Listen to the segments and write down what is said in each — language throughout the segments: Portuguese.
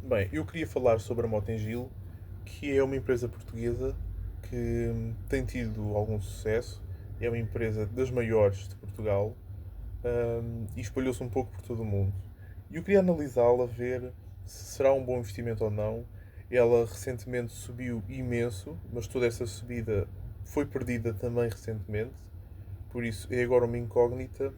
Bem, eu queria falar sobre a Motengil, que é uma empresa portuguesa que tem tido algum sucesso, é uma empresa das maiores de Portugal, e espalhou-se um pouco por todo o mundo. E eu queria analisá-la, ver se será um bom investimento ou não. Ela recentemente subiu imenso, mas toda essa subida foi perdida também recentemente, por isso é agora uma incógnita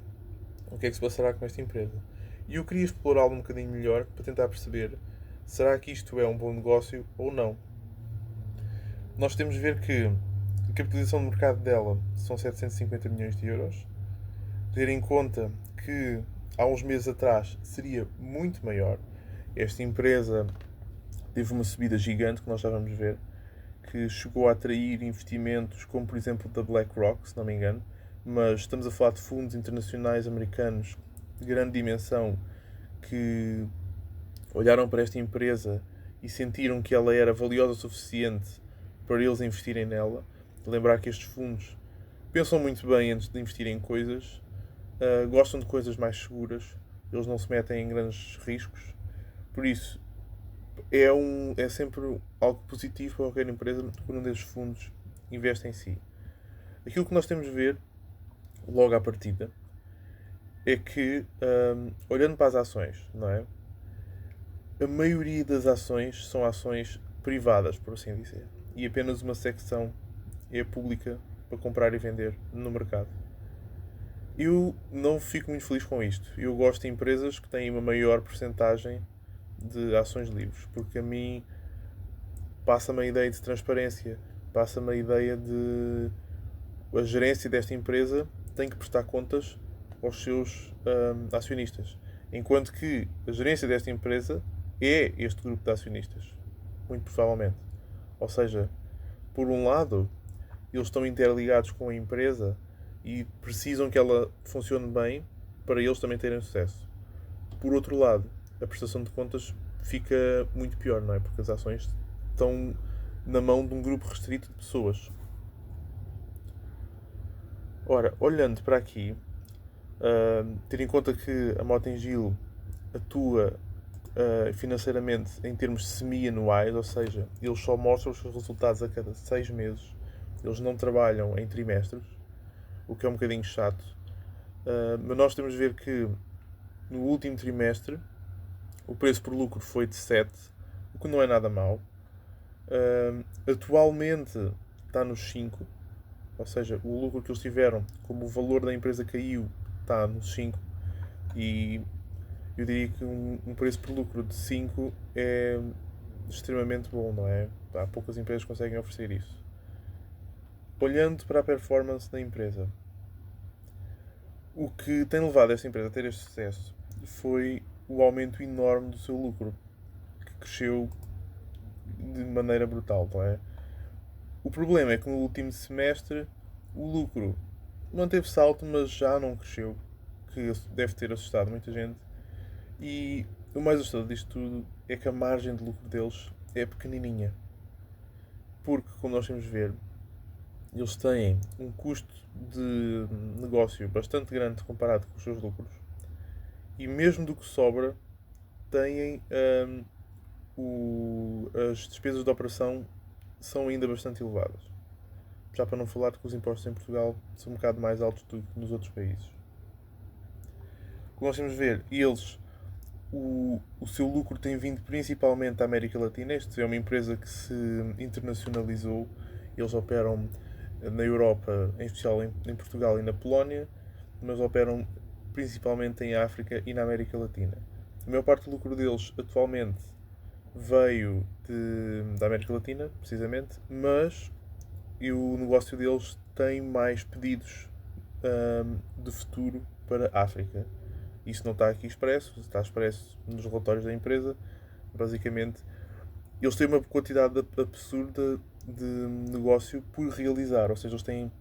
o que é que se passará com esta empresa. E eu queria explorá-lo um bocadinho melhor para tentar perceber: será que isto é um bom negócio ou não? Nós temos de ver que a capitalização de mercado dela são 750 milhões de euros. Ter em conta que há uns meses atrás seria muito maior. Esta empresa teve uma subida gigante, que nós já vamos ver, que chegou a atrair investimentos como, por exemplo, da BlackRock, se não me engano, mas estamos a falar de fundos internacionais americanos de grande dimensão que olharam para esta empresa e sentiram que ela era valiosa o suficiente para eles investirem nela. Lembrar que estes fundos pensam muito bem antes de investirem em coisas, gostam de coisas mais seguras, eles não se metem em grandes riscos. Por isso, é sempre algo positivo para qualquer empresa quando um desses fundos investe em si. Aquilo que nós temos de ver, logo à partida, é que, olhando para as ações, não é? A maioria das ações são ações privadas, por assim dizer. E apenas uma secção é pública para comprar e vender no mercado. Eu não fico muito feliz com isto. Eu gosto de empresas que têm uma maior percentagem de ações livres, porque a mim passa-me a ideia de transparência, passa-me a ideia de a gerência desta empresa tem que prestar contas aos seus acionistas. Enquanto que a gerência desta empresa é este grupo de acionistas. Muito provavelmente. Ou seja, por um lado, eles estão interligados com a empresa e precisam que ela funcione bem para eles também terem sucesso. Por outro lado, a prestação de contas fica muito pior, não é? Porque as ações estão na mão de um grupo restrito de pessoas. Ora, olhando para aqui, ter em conta que a Motengil atua financeiramente em termos semi-anuais, ou seja, eles só mostram os seus resultados a cada 6 meses, eles não trabalham em trimestres, o que é um bocadinho chato. Mas nós temos de ver que no último trimestre o preço por lucro foi de 7, o que não é nada mau. Atualmente está nos 5, ou seja, o lucro que eles tiveram, como o valor da empresa caiu, está nos 5. E eu diria que um preço por lucro de 5 é extremamente bom, não é? Há poucas empresas que conseguem oferecer isso. Olhando para a performance da empresa, o que tem levado esta empresa a ter este sucesso foi o aumento enorme do seu lucro, que cresceu de maneira brutal, não é? O problema é que no último semestre o lucro manteve-se alto, mas já não cresceu, que deve ter assustado muita gente. E o mais assustador disto tudo é que a margem de lucro deles é pequenininha. Porque, como nós temos de ver, eles têm um custo de negócio bastante grande comparado com os seus lucros. E mesmo do que sobra, têm as despesas de operação são ainda bastante elevadas. Já para não falar que os impostos em Portugal são um bocado mais altos do que nos outros países. Como nós temos de ver, o seu lucro tem vindo principalmente da América Latina. Esta é uma empresa que se internacionalizou. Eles operam na Europa, em especial em Portugal e na Polónia, mas operam principalmente em África e na América Latina. A maior parte do lucro deles atualmente veio da América Latina, precisamente, mas o negócio deles tem mais pedidos de futuro para a África. Isso não está aqui expresso, está expresso nos relatórios da empresa. Basicamente, eles têm uma quantidade absurda de negócio por realizar, ou seja, eles têm,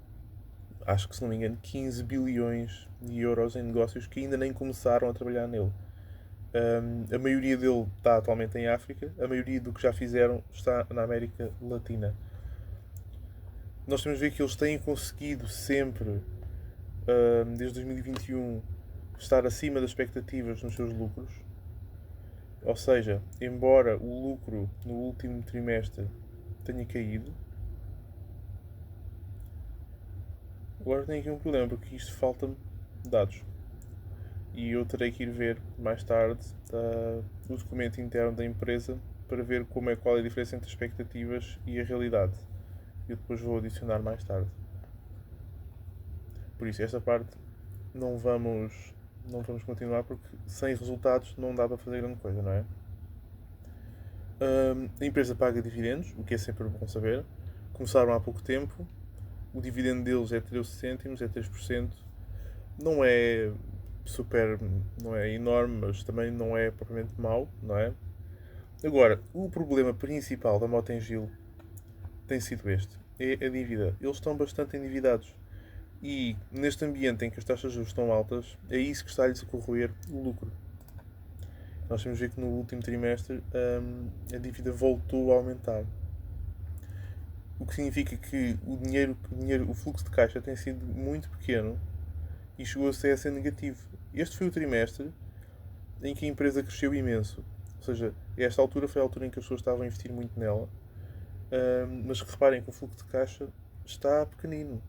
acho que se não me engano, 15 bilhões de euros em negócios que ainda nem começaram a trabalhar nele. A maioria dele está atualmente em África, a maioria do que já fizeram está na América Latina. Nós temos de ver que eles têm conseguido sempre, desde 2021, estar acima das expectativas nos seus lucros. Ou seja, embora o lucro no último trimestre tenha caído, agora tenho aqui um problema, porque isto falta-me dados. E eu terei que ir ver mais tarde o documento interno da empresa para ver qual é a diferença entre as expectativas e a realidade. Eu depois vou adicionar mais tarde. Por isso, esta parte não vamos continuar, porque sem resultados não dá para fazer grande coisa, não é? A empresa paga dividendos, o que é sempre bom saber. Começaram há pouco tempo. O dividendo deles é 13 cêntimos, é 3%. Não é super, não é enorme, mas também não é propriamente mau, não é? Agora, o problema principal da Mota-Engil tem sido este. É a dívida. Eles estão bastante endividados. E neste ambiente em que as taxas de juros estão altas, é isso que está-lhes a corroer o lucro. Nós temos ver que no último trimestre a dívida voltou a aumentar. O que significa que o fluxo de caixa tem sido muito pequeno e chegou a ser negativo. Este foi o trimestre em que a empresa cresceu imenso. Ou seja, esta altura foi a altura em que as pessoas estavam a investir muito nela. Mas reparem que o fluxo de caixa está pequenino.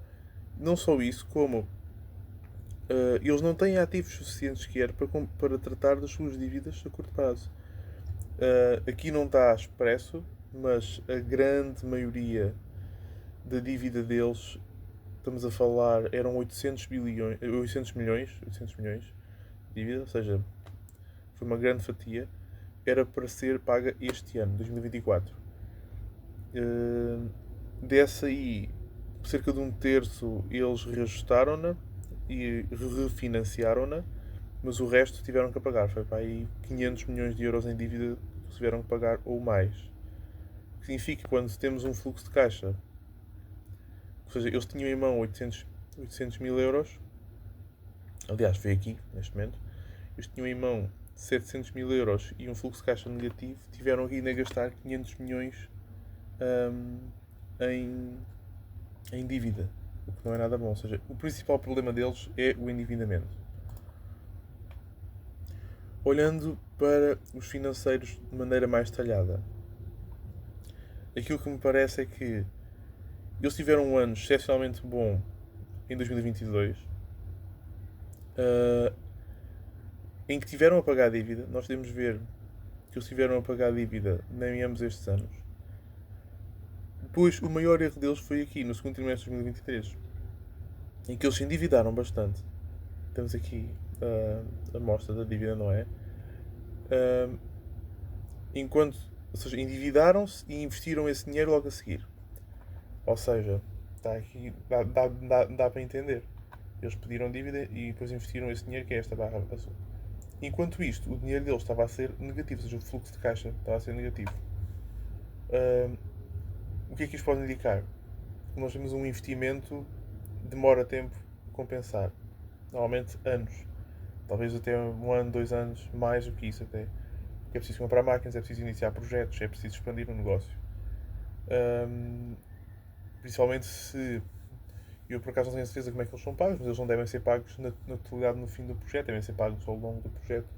Não só isso, como eles não têm ativos suficientes sequer para tratar das suas dívidas a curto prazo. Aqui não está expresso, mas a grande maioria da dívida deles, estamos a falar, eram 800 milhões de dívida, ou seja, foi uma grande fatia, era para ser paga este ano, 2024. Dessa aí, cerca de um terço eles reajustaram-na e refinanciaram-na, mas o resto tiveram que pagar. Foi para aí 500 milhões de euros em dívida que tiveram que pagar ou mais. O que significa que quando temos um fluxo de caixa, ou seja, eles tinham em mão 800 mil euros, aliás, foi aqui, neste momento, eles tinham em mão 700 mil euros e um fluxo de caixa negativo, tiveram ainda a gastar 500 milhões em dívida, o que não é nada bom. Ou seja, o principal problema deles é o endividamento. Olhando para os financeiros de maneira mais detalhada, aquilo que me parece é que eles tiveram um ano excepcionalmente bom em 2022, em que tiveram a pagar a dívida. Nós podemos ver que eles tiveram a pagar a dívida em ambos estes anos. Depois, o maior erro deles foi aqui, no segundo trimestre de 2023, em que eles se endividaram bastante. Temos aqui a amostra da dívida, não é? Ou seja, endividaram-se e investiram esse dinheiro logo a seguir. Ou seja, está aqui, dá para entender. Eles pediram dívida e depois investiram esse dinheiro, que é esta barra azul. Enquanto isto, o dinheiro deles estava a ser negativo, ou seja, o fluxo de caixa estava a ser negativo. O que é que isto pode indicar? Nós temos um investimento demora tempo a compensar. Normalmente anos. Talvez até um ano, 2 anos, mais do que isso até. Porque é preciso comprar máquinas, é preciso iniciar projetos, é preciso expandir o negócio. Principalmente se... Eu por acaso não tenho certeza como é que eles são pagos, mas eles não devem ser pagos na totalidade no fim do projeto, devem ser pagos ao longo do projeto.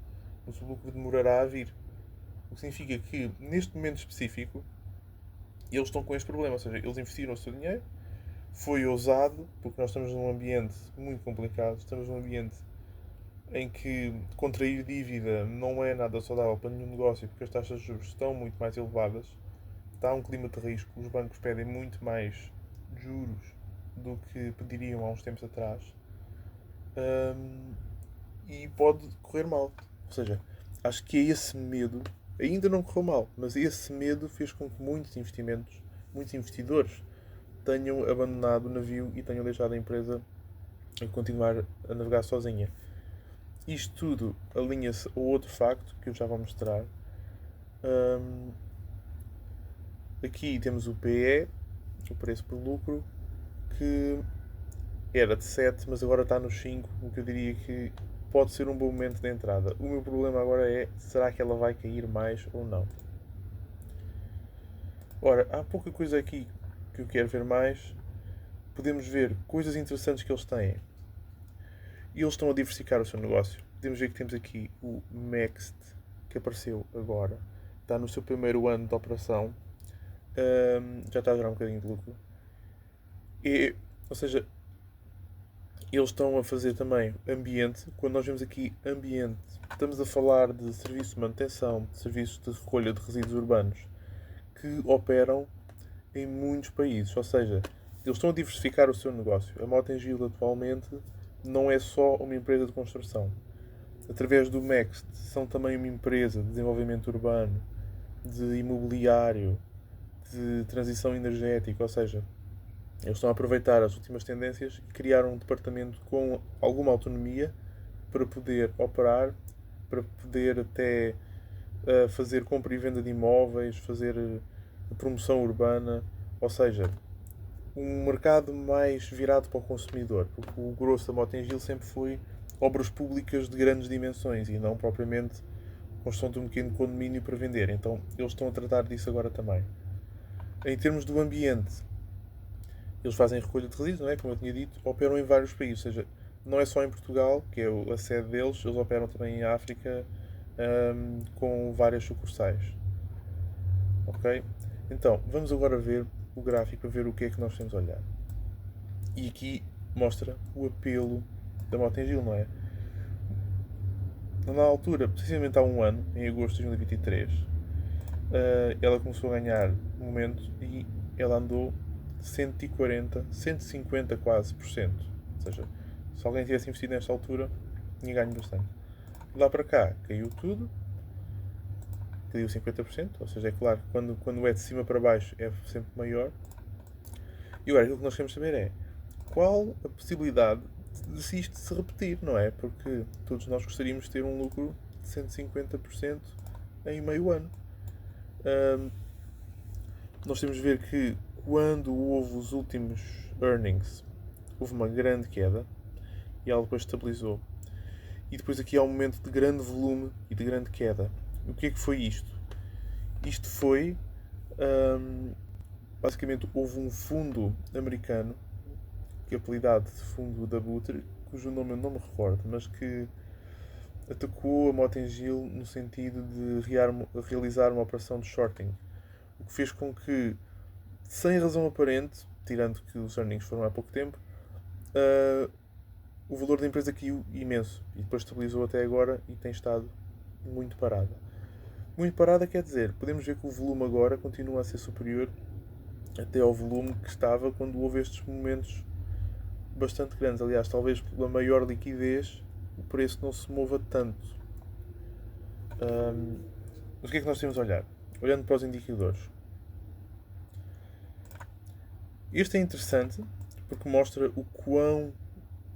Mas o lucro demorará a vir. O que significa que, neste momento específico, eles estão com este problema. Ou seja, eles investiram o seu dinheiro, foi ousado, porque nós estamos num ambiente muito complicado, estamos num ambiente em que contrair dívida não é nada saudável para nenhum negócio, porque as taxas de juros estão muito mais elevadas, está um clima de risco, os bancos pedem muito mais juros do que pediriam há uns tempos atrás, e pode correr mal. Ou seja, acho que é esse medo, ainda não correu mal, mas esse medo fez com que muitos investidores tenham abandonado o navio e tenham deixado a empresa a continuar a navegar sozinha. Isto tudo alinha-se a outro facto que eu já vou mostrar. Aqui temos o PE, o preço por lucro, que era de 7, mas agora está nos 5, o que eu diria que pode ser um bom momento de entrada. O meu problema agora é, será que ela vai cair mais ou não? Ora, há pouca coisa aqui que eu quero ver mais. Podemos ver coisas interessantes que eles têm. E eles estão a diversificar o seu negócio. Podemos ver que temos aqui o Next, que apareceu agora, está no seu primeiro ano de operação, já está a gerar um bocadinho de lucro. Ou seja, eles estão a fazer também ambiente. Quando nós vemos aqui ambiente, estamos a falar de serviços de manutenção, de serviços de recolha de resíduos urbanos que operam em muitos países. Ou seja, eles estão a diversificar o seu negócio. A Mota-Engil atualmente não é só uma empresa de construção. Através do Next são também uma empresa de desenvolvimento urbano, de imobiliário, de transição energética, ou seja, eles estão a aproveitar as últimas tendências e criar um departamento com alguma autonomia para poder operar, para poder até fazer compra e venda de imóveis, fazer promoção urbana, ou seja, um mercado mais virado para o consumidor, porque o grosso da Mota-Engil sempre foi obras públicas de grandes dimensões e não propriamente construção de um pequeno condomínio para vender. Então eles estão a tratar disso agora também. Em termos do ambiente, eles fazem recolha de resíduos, não é? Como eu tinha dito, operam em vários países, ou seja, não é só em Portugal, que é a sede deles, eles operam também em África, com várias sucursais. Ok? Então, vamos agora ver o gráfico para ver o que é que nós temos a olhar. E aqui mostra o apelo da Mota-Engil, não é? Na altura, precisamente há um ano, em agosto de 2023, ela começou a ganhar momento e ela andou 140, 150 quase por cento. Ou seja, se alguém tivesse investido nesta altura, tinha ganho bastante. De lá para cá, caiu tudo, caiu 50%, ou seja, é claro que quando é de cima para baixo é sempre maior. E agora, aquilo que nós queremos saber é qual a possibilidade de isto se repetir, não é? Porque todos nós gostaríamos de ter um lucro de 150% em meio ano. Nós temos de ver que quando houve os últimos earnings, houve uma grande queda e ela depois estabilizou. E depois aqui há um momento de grande volume e de grande queda. O que é que foi isto? Isto foi, basicamente, houve um fundo americano, que é apelidado de fundo da Butre, cujo nome eu não me recordo, mas que atacou a Mota-Engil no sentido de realizar uma operação de shorting. O que fez com que, sem razão aparente, tirando que os earnings foram há pouco tempo, o valor da empresa caiu imenso e depois estabilizou até agora e tem estado muito parada. Muito parada quer dizer, podemos ver que o volume agora continua a ser superior até ao volume que estava quando houve estes momentos bastante grandes. Aliás, talvez pela maior liquidez o preço não se mova tanto. Mas o que é que nós temos a olhar? Olhando para os indicadores. Este é interessante porque mostra o quão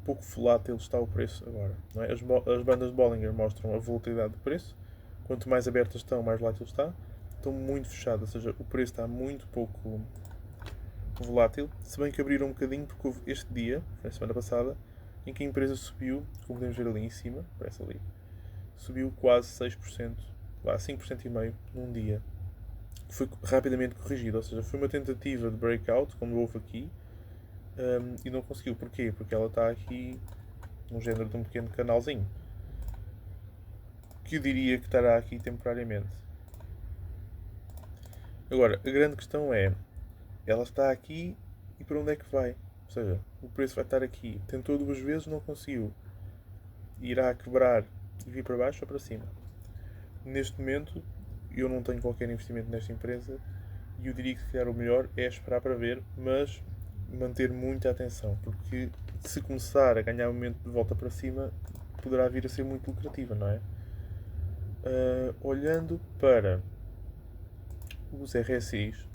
pouco volátil está o preço agora. Não é? As bandas de Bollinger mostram a volatilidade do preço. Quanto mais abertas estão, mais volátil está. Estão muito fechadas, ou seja, o preço está muito pouco volátil. Se bem que abriram um bocadinho, porque houve este dia, na semana passada, em que a empresa subiu, como podemos ver ali em cima, parece ali, subiu quase 6%, lá 5,5% num dia. Foi rapidamente corrigido, ou seja, foi uma tentativa de breakout, como houve aqui, e não conseguiu. Porquê? Porque ela está aqui num género de um pequeno canalzinho, que eu diria que estará aqui temporariamente. Agora, a grande questão é, ela está aqui e para onde é que vai? Ou seja, o preço vai estar aqui. Tentou duas vezes, não conseguiu. Irá quebrar e vir para baixo ou para cima? Neste momento, eu não tenho qualquer investimento nesta empresa e eu diria que se calhar o melhor é esperar para ver, mas manter muita atenção, porque se começar a ganhar momento de volta para cima, poderá vir a ser muito lucrativa, não é? Olhando para os RSIs,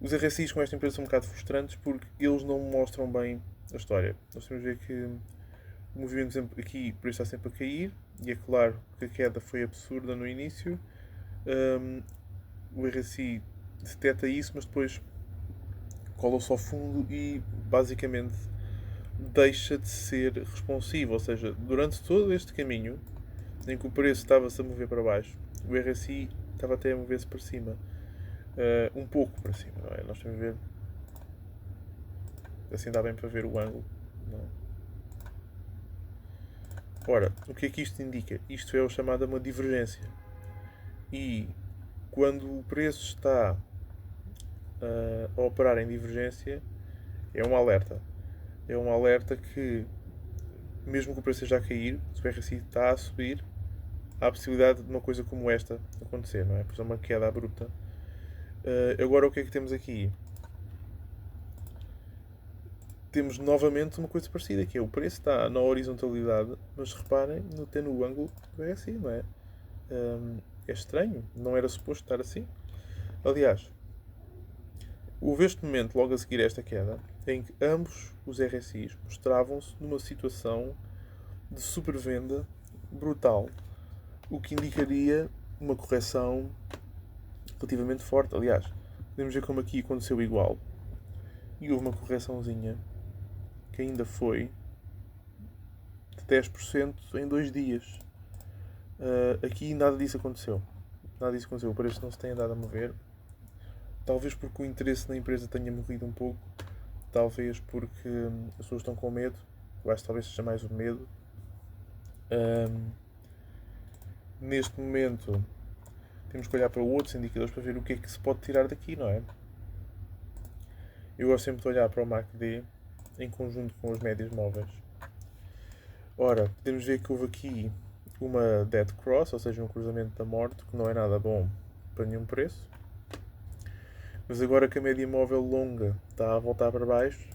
os RSIs com esta empresa são um bocado frustrantes porque eles não mostram bem a história. Nós temos a ver que o movimento aqui, o preço está sempre a cair, e é claro que a queda foi absurda no início. O RSI detecta isso, mas depois cola-se ao fundo e basicamente deixa de ser responsivo. Ou seja, durante todo este caminho em que o preço estava-se a mover para baixo, o RSI estava até a mover-se para cima. Um pouco para cima, não é? Nós temos a ver. Assim dá bem para ver o ângulo. Não é? Ora, o que é que isto indica? Isto é o chamado uma divergência. E quando o preço está a operar em divergência, é um alerta. É um alerta que, mesmo que o preço esteja a cair, se o RSI está a subir, há a possibilidade de uma coisa como esta acontecer, não é? Por exemplo, uma queda abrupta. Agora, o que é que temos aqui? Temos novamente uma coisa parecida, que é o preço está na horizontalidade, mas reparem no ângulo do RSI, não é? É estranho, não era suposto estar assim. Aliás, houve este momento, logo a seguir esta queda, em que ambos os RSIs mostravam-se numa situação de supervenda brutal, o que indicaria uma correção relativamente forte. Aliás, podemos ver como aqui aconteceu igual. E houve uma correçãozinha que ainda foi de 10% em 2 dias. Aqui nada disso aconteceu. Nada disso aconteceu. O preço não se tem andado a mover. Talvez porque o interesse na empresa tenha morrido um pouco. Talvez porque as pessoas estão com medo. Eu acho que talvez seja mais o medo. Neste momento temos que olhar para outros indicadores para ver o que é que se pode tirar daqui, não é? Eu gosto sempre de olhar para o MACD em conjunto com os médias móveis. Ora, podemos ver que houve aqui uma dead cross, ou seja, um cruzamento da morte, que não é nada bom para nenhum preço. Mas agora que a média móvel longa está a voltar para baixo,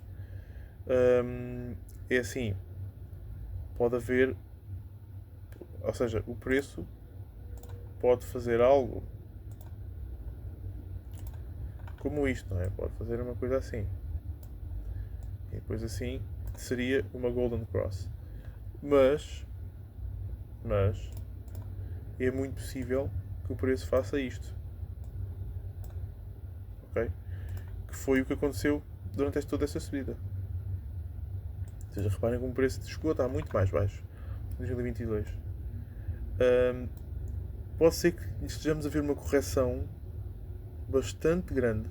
é assim, pode haver, ou seja, o preço pode fazer algo como isto, não é? Pode fazer uma coisa assim. E depois assim seria uma golden cross. Mas é muito possível que o preço faça isto. Ok? Que foi o que aconteceu durante toda essa subida. Ou seja, reparem como o preço de chegou a estar muito mais baixo em 2022. Pode ser que estejamos a ver uma correção bastante grande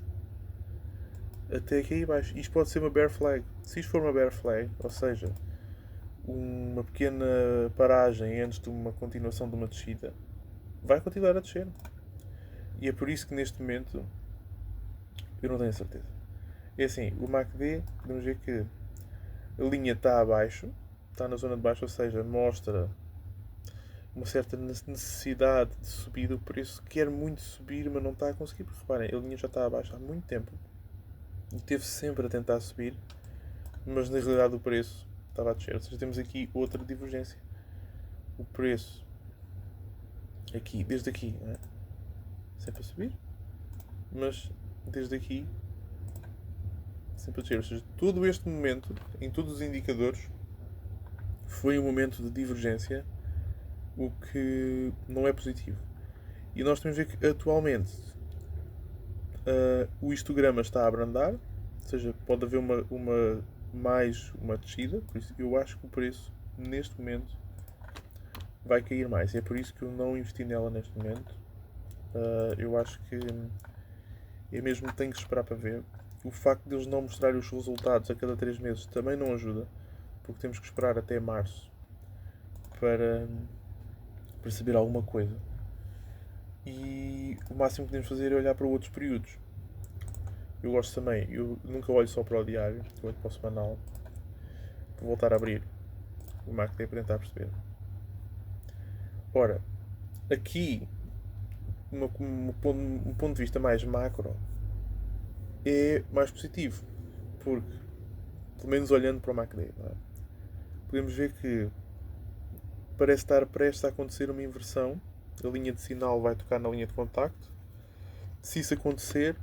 até aqui baixo. Isto pode ser uma bear flag. Se isto for uma bear flag, ou seja, uma pequena paragem antes de uma continuação de uma descida, vai continuar a descer. E é por isso que neste momento eu não tenho certeza. É assim, o MACD, podemos ver que a linha está abaixo, está na zona de baixo, ou seja, mostra uma certa necessidade de subida. O preço quer muito subir, mas não está a conseguir, porque reparem, a linha já está abaixo há muito tempo e teve sempre a tentar subir, mas na realidade o preço estava a descer. Ou seja, temos aqui outra divergência. O preço aqui, desde aqui, não é? Sempre a subir, mas desde aqui sempre a descer. Ou seja, todo este momento, em todos os indicadores, foi um momento de divergência, o que não é positivo. E nós temos a ver que atualmente o histograma está a abrandar, ou seja, pode haver mais uma descida, por isso eu acho que o preço neste momento vai cair mais. É por isso que eu não investi nela neste momento. Eu acho que eu mesmo tenho que esperar para ver. O facto de eles não mostrarem os resultados a cada 3 meses também não ajuda, porque temos que esperar até março para saber alguma coisa. E o máximo que podemos fazer é olhar para outros períodos. Eu gosto também, eu nunca olho só para o diário, eu olho para o semanal. Vou voltar a abrir o MACD para tentar perceber. Ora, aqui, um ponto de vista mais macro, é mais positivo, porque, pelo menos olhando para o MACD, é? Podemos ver que parece estar prestes a acontecer uma inversão. A linha de sinal vai tocar na linha de contacto. Se isso acontecer,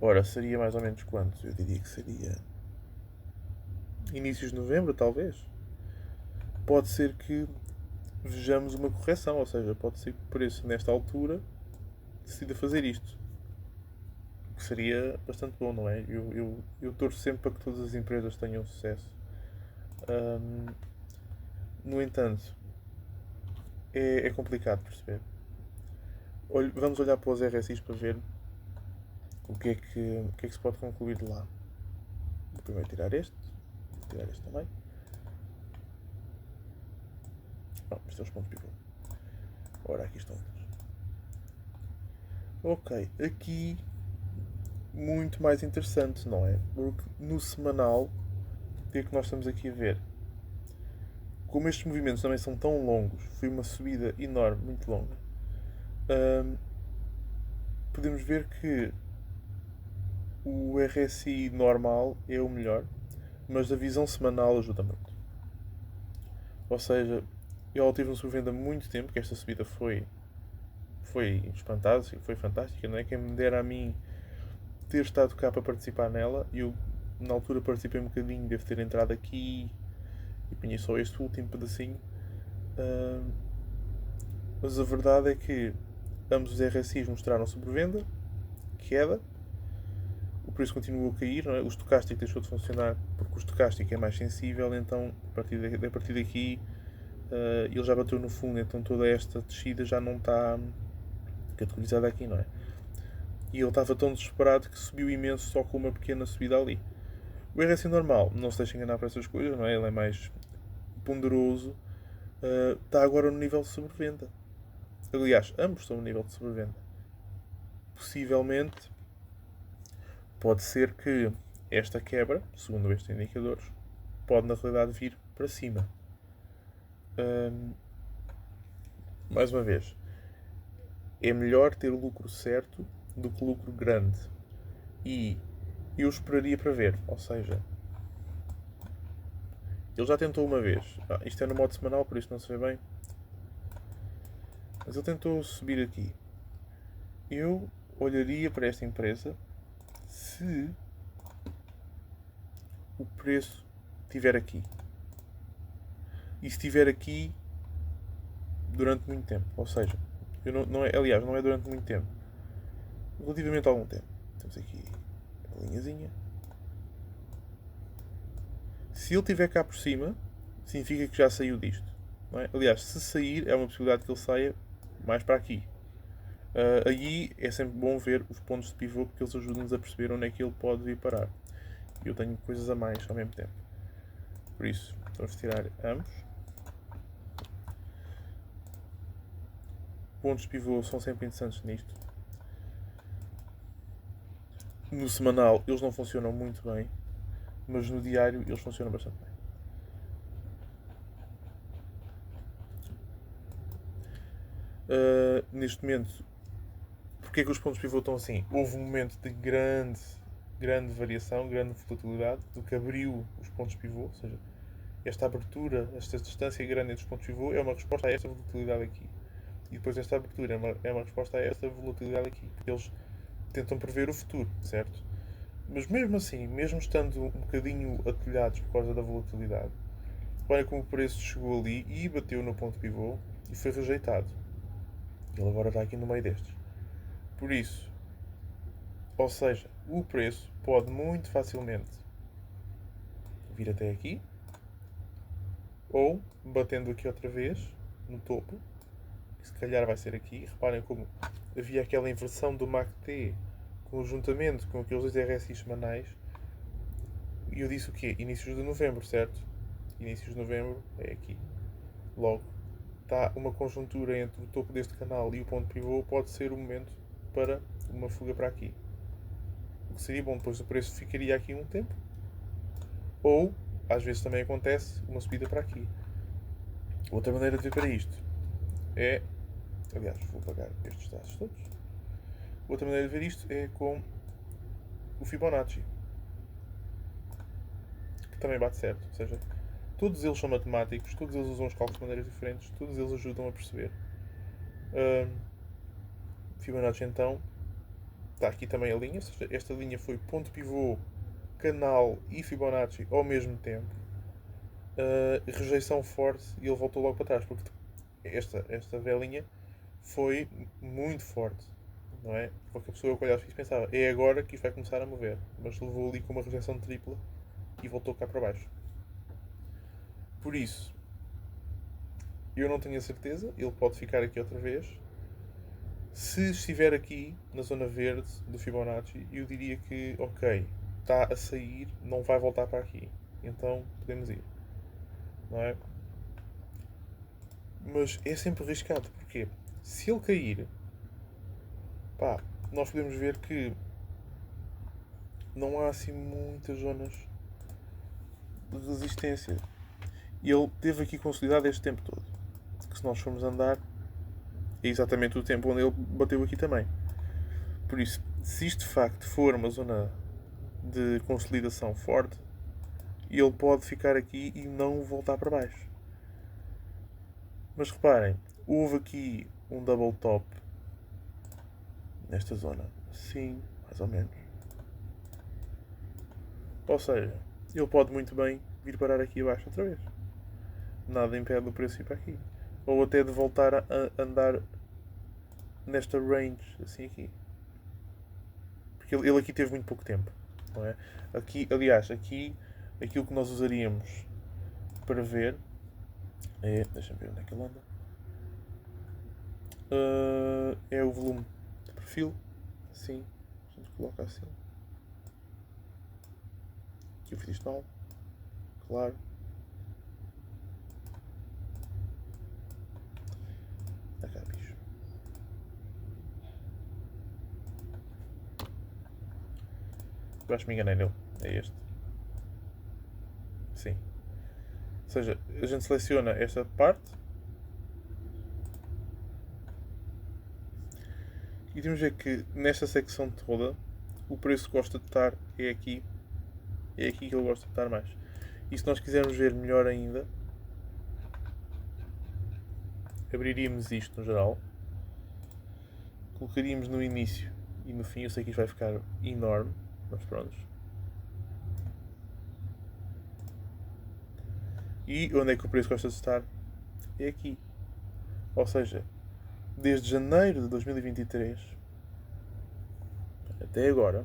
ora, seria mais ou menos quanto? Eu diria que seria inícios de novembro, talvez. Pode ser que vejamos uma correção, ou seja, pode ser que o preço nesta altura decida fazer isto, o que seria bastante bom, não é? Eu torço sempre para que todas as empresas tenham sucesso. No entanto, é complicado perceber. Vamos olhar para os RSIs para ver o que é que se pode concluir de lá. Vou primeiro tirar este também. Isto é os pontos pivô. Ora, aqui estão. Ok, aqui muito mais interessante, não é? Porque no semanal, o que é que nós estamos aqui a ver? Como estes movimentos também são tão longos, foi uma subida enorme, muito longa, podemos ver que o RSI normal é o melhor, mas a visão semanal ajuda muito. Ou seja, eu tive uma sobrevenda há muito tempo, que esta subida foi espantada, foi fantástica, não é? Quem me dera a mim ter estado cá para participar nela, eu na altura participei um bocadinho, devo ter entrado aqui e apanhei só este último pedacinho. Mas a verdade é que ambos os RSIs mostraram sobrevenda, queda, o preço continuou a cair, não é? O estocástico deixou de funcionar porque o estocástico é mais sensível, então a partir daqui ele já bateu no fundo, então toda esta descida já não está categorizada aqui, não é? E ele estava tão desesperado que subiu imenso só com uma pequena subida ali. O RSI normal, não se deixe enganar para essas coisas, não é? Ele é mais ponderoso, está agora no nível de sobrevenda. Aliás, ambos estão no nível de sobrevenda. Possivelmente, pode ser que esta quebra, segundo estes indicadores, pode na realidade vir para cima. Mais uma vez, é melhor ter o lucro certo do que o lucro grande. E eu esperaria para ver, ou seja, ele já tentou uma vez. Isto é no modo semanal, por isso não se vê bem. Mas ele tentou subir aqui. Eu olharia para esta empresa se o preço estiver aqui. E se estiver aqui durante muito tempo. Ou seja, aliás, não é durante muito tempo. Relativamente a algum tempo. Temos aqui a linhazinha. Se ele estiver cá por cima, significa que já saiu disto. Não é? Aliás, se sair, é uma possibilidade que ele saia mais para aqui. Aí é sempre bom ver os pontos de pivô porque eles ajudam-nos a perceber onde é que ele pode vir parar. E eu tenho coisas a mais ao mesmo tempo. Por isso, vamos tirar ambos. Pontos de pivô são sempre interessantes nisto. No semanal eles não funcionam muito bem, mas no diário eles funcionam bastante bem. Neste momento, porque é que os pontos de pivô estão assim? Houve um momento de grande variação, grande volatilidade, do que abriu os pontos de pivô, ou seja, esta abertura, esta distância grande entre os pontos de pivô é uma resposta a esta volatilidade aqui. E depois esta abertura é uma resposta a esta volatilidade aqui. Porque eles tentam prever o futuro, certo? Mas mesmo assim, mesmo estando um bocadinho atolhados por causa da volatilidade, olha como o preço chegou ali e bateu no ponto pivô e foi rejeitado. Ele agora está aqui no meio destes. Por isso, ou seja, o preço pode muito facilmente vir até aqui, ou batendo aqui outra vez no topo, que se calhar vai ser aqui. Reparem como havia aquela inversão do MACD conjuntamente com aqueles dois RSI semanais. E eu disse o quê? Inícios de novembro, certo? Inícios de novembro é aqui. Logo, está uma conjuntura entre o topo deste canal e o ponto pivô, pode ser o momento para uma fuga para aqui. O que seria bom, depois o preço ficaria aqui um tempo. Ou, às vezes também acontece, uma subida para aqui. Outra maneira de ver para isto é... Aliás, vou apagar estes dados todos. Outra maneira de ver isto é com o Fibonacci, que também bate certo. Ou seja, todos eles são matemáticos, todos eles usam os cálculos de maneiras diferentes, todos eles ajudam a perceber. Fibonacci então, está aqui também a linha, ou seja, esta linha foi ponto pivô, canal e Fibonacci ao mesmo tempo. Rejeição forte e ele voltou logo para trás, porque esta velinha foi muito forte, não é? Qualquer pessoa que olhasse e pensava, é agora que isto vai começar a mover, mas levou ali com uma rejeição tripla e voltou cá para baixo. Por isso, eu não tenho a certeza, ele pode ficar aqui outra vez. Se estiver aqui na zona verde do Fibonacci, eu diria que, ok, está a sair, não vai voltar para aqui, então podemos ir, não é? Mas é sempre arriscado, porque se ele cair, pá, nós podemos ver que não há assim muitas zonas de resistência. E ele teve aqui consolidado este tempo todo. Que se nós formos andar, é exatamente o tempo onde ele bateu aqui também. Por isso, se isto de facto for uma zona de consolidação forte, ele pode ficar aqui e não voltar para baixo. Mas reparem, houve aqui um double top nesta zona. Sim, mais ou menos. Ou seja, ele pode muito bem vir parar aqui abaixo outra vez. Nada impede o preço ir para aqui. Ou até de voltar a andar nesta range, assim aqui. Porque ele aqui teve muito pouco tempo. Não é? Aqui, aliás, aqui aquilo que nós usaríamos para ver é. Deixa-me ver onde é que ele anda. É o volume de perfil. Assim. A gente coloca assim. Aqui eu fiz isto mal. Claro. Dá cá, bicho. Eu acho que me enganei nele. É este. Sim. Ou seja, a gente seleciona esta parte e temos ver que nesta secção toda o preço que gosta de estar é aqui. É aqui que ele gosta de estar mais. E se nós quisermos ver melhor ainda, abriríamos isto no geral, colocaríamos no início e no fim. Eu sei que isto vai ficar enorme, mas pronto. E onde é que o preço gosta de estar? É aqui. Ou seja, desde janeiro de 2023 até agora,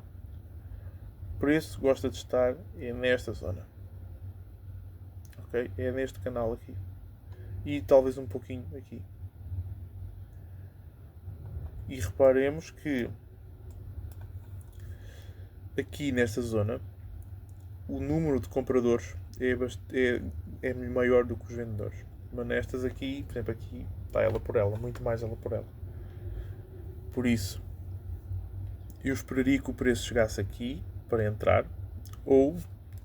o preço gosta de estar é nesta zona. Ok? É neste canal aqui. E talvez um pouquinho aqui. E reparemos que aqui nesta zona o número de compradores é maior do que os vendedores. Mas nestas aqui, por exemplo, aqui está ela por ela, muito mais ela por ela. Por isso, eu esperaria que o preço chegasse aqui para entrar, ou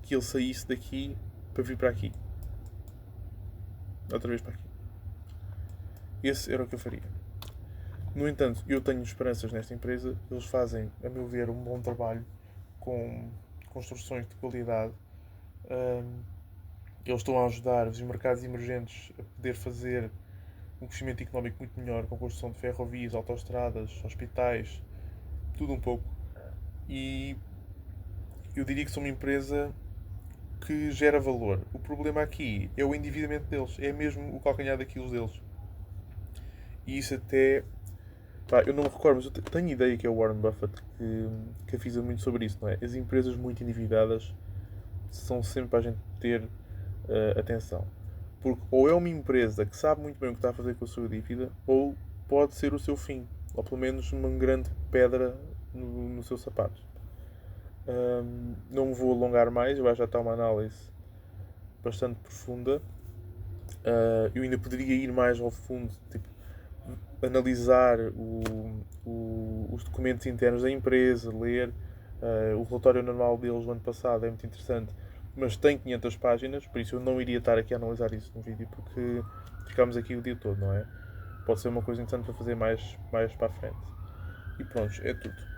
que ele saísse daqui para vir para aqui. Outra vez para aqui. Esse era o que eu faria. No entanto, eu tenho esperanças nesta empresa. Eles fazem, a meu ver, um bom trabalho com construções de qualidade. Eles estão a ajudar os mercados emergentes a poder fazer um crescimento económico muito melhor com a construção de ferrovias, autoestradas, hospitais, tudo um pouco. E eu diria que são uma empresa que gera valor. O problema aqui é o endividamento deles, é mesmo o calcanhar daquilo deles. E isso até. Pá, eu não me recordo, mas eu tenho ideia que é o Warren Buffett que avisa muito sobre isso, não é? As empresas muito endividadas são sempre para a gente ter atenção. Porque ou é uma empresa que sabe muito bem o que está a fazer com a sua dívida, ou pode ser o seu fim. Ou pelo menos uma grande pedra no seu sapato. Não me vou alongar mais, eu acho que já está uma análise bastante profunda. Eu ainda poderia ir mais ao fundo, tipo, analisar os documentos internos da empresa, ler o relatório normal deles do ano passado, é muito interessante, mas tem 500 páginas, por isso eu não iria estar aqui a analisar isso no vídeo, porque ficamos aqui o dia todo, não é? Pode ser uma coisa interessante para fazer mais para a frente. E pronto, é tudo.